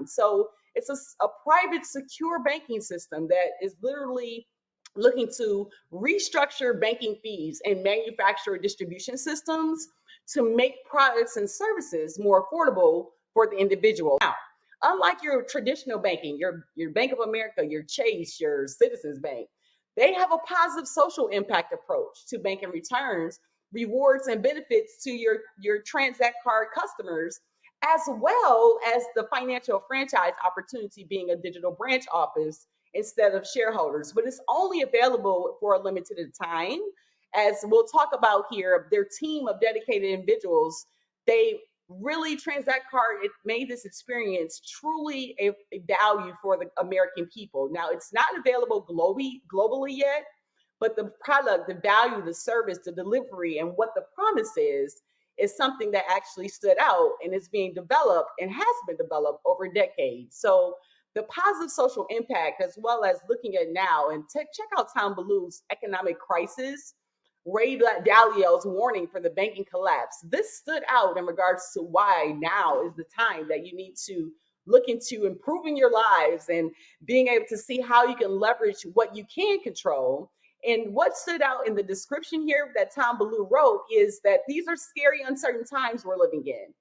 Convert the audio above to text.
redefine. So it's a private secure banking system that is literally looking to restructure banking fees and manufacturer distribution systems to make products and services more affordable for the individual. Now, unlike your traditional banking, your Bank of America, your Chase, your Citizens Bank, they have a positive social impact approach to banking returns, rewards, and benefits to your Tranzact Card customers, as well as the financial franchise opportunity being a digital branch office instead of shareholders. But it's only available for a limited time. As we'll talk about here, their team of dedicated individuals, they really Transact Card, it made this experience truly a value for the American people. Now it's not available globally yet, but the product, the value, the service, the delivery, and what the promise is something that actually stood out and is being developed and has been developed over decades. So the positive social impact, as well as looking at now, and check out Tom Ballou's economic crisis, Ray Dalio's warning for the banking collapse. This stood out in regards to why now is the time that you need to look into improving your lives and being able to see how you can leverage what you can control. And what stood out in the description here that Tom Ballou wrote is that these are scary, uncertain times we're living in.